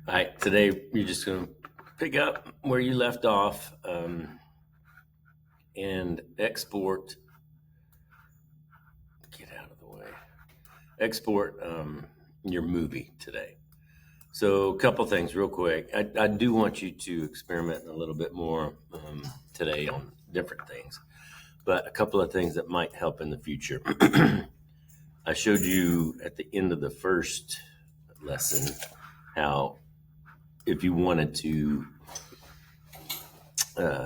All right, today you're just going to pick up where you left off and export. Get out of the way. Export your movie today. So, a couple things, real quick. I do want you to experiment a little bit more today on different things, but a couple of things that might help in the future. I showed you at the end of the first lesson how if you wanted to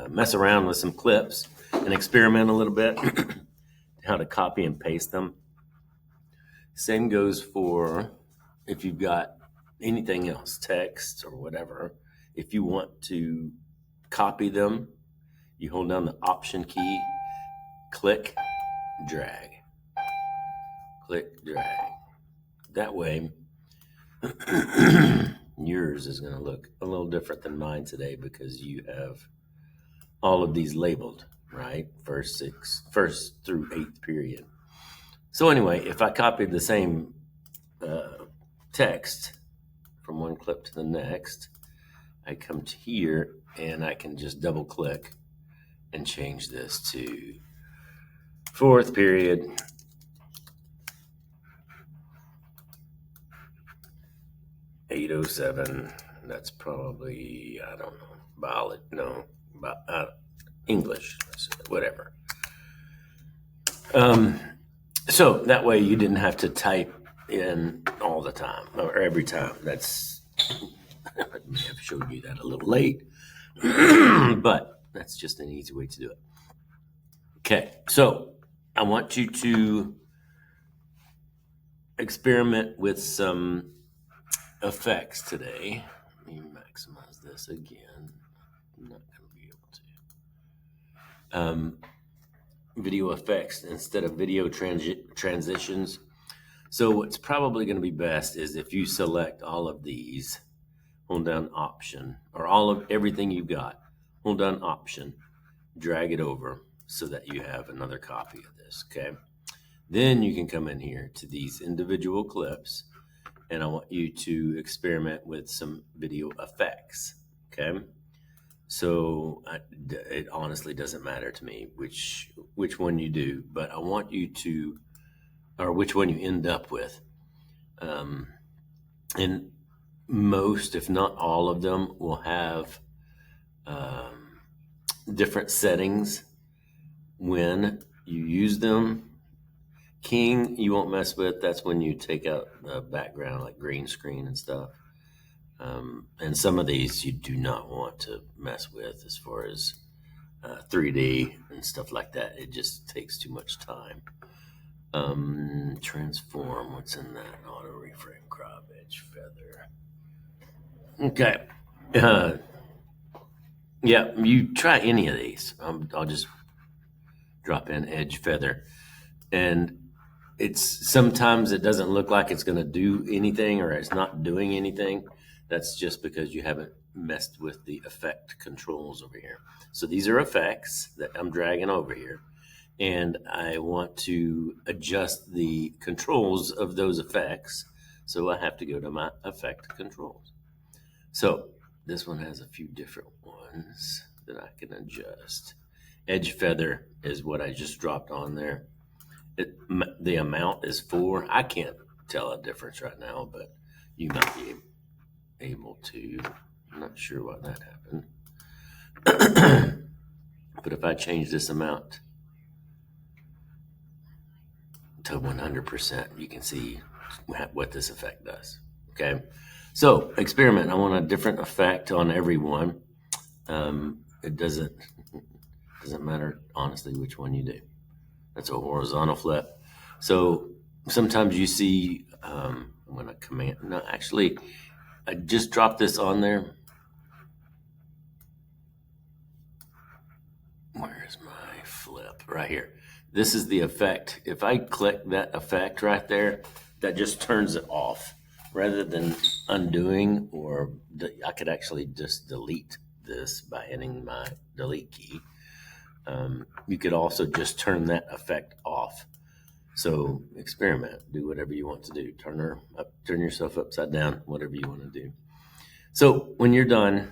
mess around with some clips and experiment a little bit, how to copy and paste them. Same goes for if you've got anything else, text or whatever. If you want to copy them, you hold down the Option key, click, drag, click, drag. That way, yours is going to look a little different than mine today because you have all of these labeled, right? First through eighth period. So anyway, if I copied the same text from one clip to the next, I come to here and I can just double click and change this to fourth period, (8:07). That's probably, I don't know, biology, no, English, whatever. So that way you didn't have to type in all the time or every time. That's, I may have showed you that a little late, but that's just an easy way to do it. Okay, so I want you to experiment with some effects today. Let me maximize this again. I'm not going to be able to. Video effects instead of video transitions. So what's probably going to be best is if you select all of these, hold down Option, or all of everything you've got, hold down Option, drag it over so that you have another copy of this, okay? Then you can come in here to these individual clips, and I want you to experiment with some video effects, okay? So it honestly doesn't matter to me which one you do, but I want you to, or which one you end up with. And most, if not all of them, will have different settings when you use them. King, you won't mess with. That's when you take out the background, like green screen and stuff. And some of these you do not want to mess with as far as 3D and stuff like that. It just takes too much time. Transform, what's in that? Auto reframe, crop, edge, feather. Okay. Yeah, you try any of these. I'll just drop in edge, feather. And sometimes it doesn't look like it's going to do anything or it's not doing anything. That's just because you haven't messed with the effect controls over here. So these are effects that I'm dragging over here. And I want to adjust the controls of those effects. So I have to go to my effect controls. So this one has a few different ones that I can adjust. Edge feather is what I just dropped on there. The amount is 4. I can't tell a difference right now, but you might be able to. I'm not sure why that happened. But if I change this amount to 100%, you can see what this effect does. Okay, so experiment. I want a different effect on every one. It doesn't matter, honestly, which one you do. That's a horizontal flip. So sometimes you see when I command, no, actually, I just dropped this on there. Where's my flip? Right here. This is the effect. If I click that effect right there, that just turns it off rather than undoing, or I could actually just delete this by hitting my delete key. You could also just turn that effect off. So experiment, do whatever you want to do. Turn yourself upside down, whatever you want to do. So when you're done,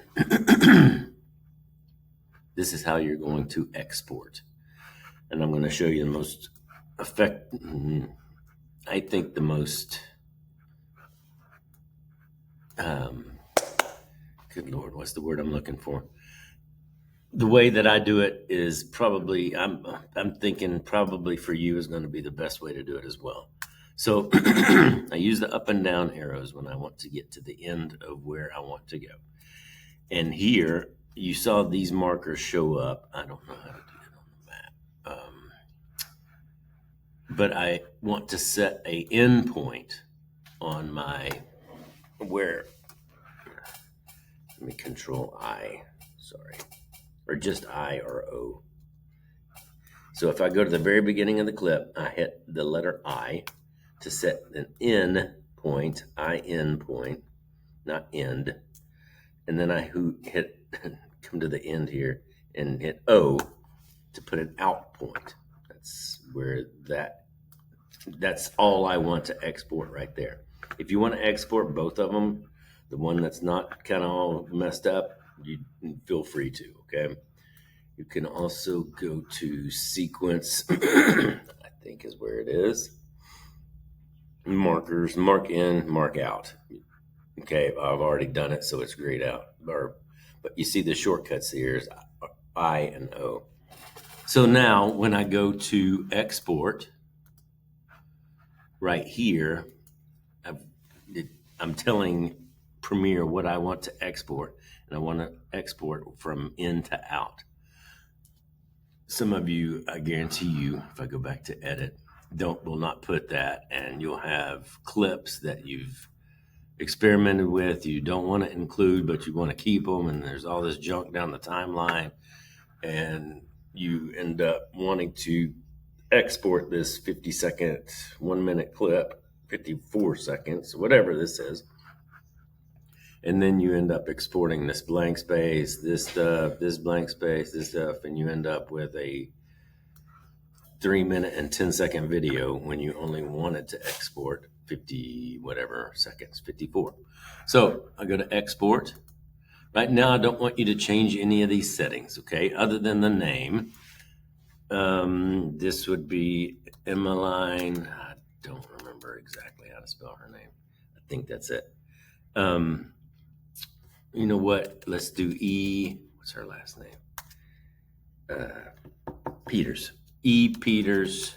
this is how you're going to export. And I'm going to show you the most I think the most, good Lord, what's the word I'm looking for? The way that I do it is probably, I'm thinking probably for you is going to be the best way to do it as well. So I use the up and down arrows when I want to get to the end of where I want to go. And here you saw these markers show up. I don't know how to do it on the map. But I want to set a endpoint on my, where, let me control I, sorry, or just I or O. So if I go to the very beginning of the clip, I hit the letter I to set an end point, I end point, not end. And then I hit, come to the end here and hit O to put an out point. That's where that's all I want to export right there. If you want to export both of them, the one that's not kind of all messed up, you feel free to, okay? You can also go to sequence, I think is where it is. Markers, mark in, mark out. Okay, I've already done it, so it's grayed out. But you see the shortcuts here is I and O. So now when I go to export, right here, I'm telling Premiere what I want to export, and I want to export from in to out. Some of you, I guarantee you, if I go back to edit, will not put that, and you'll have clips that you've experimented with, you don't want to include, but you want to keep them, and there's all this junk down the timeline, and you end up wanting to export this 50-second, 1-minute clip, 54 seconds, whatever this is. And then you end up exporting this blank space, this stuff, this blank space, this stuff, and you end up with a 3-minute and 10-second video when you only wanted to export 50 whatever seconds, 54. So I go to export. Right now, I don't want you to change any of these settings, okay, other than the name. This would be Emmeline. I don't remember exactly how to spell her name. I think that's it. You know what? Let's do E. What's her last name? Peters. E. Peters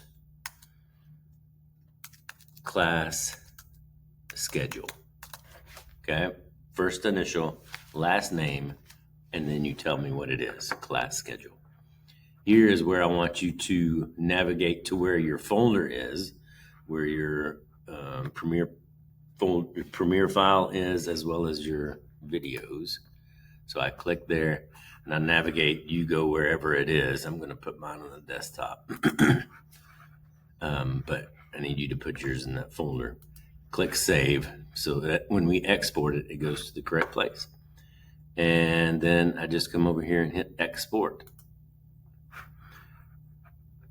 class schedule. Okay. First initial, last name, and then you tell me what it is. Class schedule. Here is where I want you to navigate to where your folder is, where your Premiere file is, as well as your videos. So I click there and I navigate. You go wherever it is. I'm going to put mine on the desktop, but I need you to put yours in that folder. Click save so that when we export it, it goes to the correct place. And then I just come over here and hit export.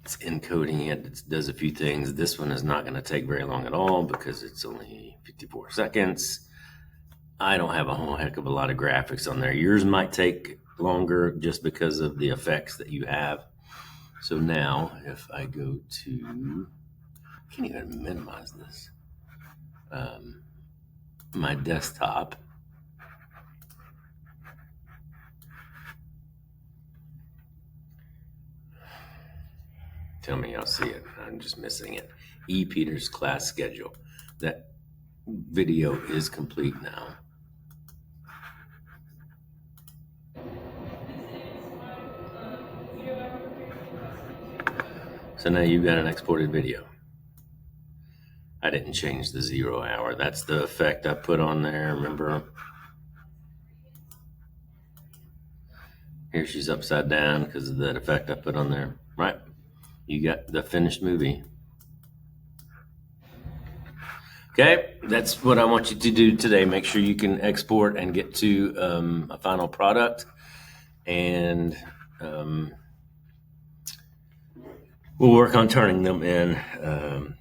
It's encoding it. It does a few things. This one is not going to take very long at all because it's only 54 seconds. I don't have a whole heck of a lot of graphics on there. Yours might take longer just because of the effects that you have. So now if I go to, I can't even minimize this, my desktop. Tell me y'all see it. I'm just missing it. E. Peters class schedule. That video is complete now. So now you've got an exported video. I didn't change the 0 hour. That's the effect I put on there. Remember? Here she's upside down because of that effect I put on there. Right? You got the finished movie. Okay, that's what I want you to do today. Make sure you can export and get to a final product. And we'll work on turning them in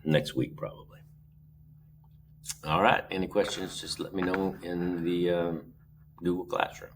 next week, probably. All right. Any questions, just let me know in the Google Classroom.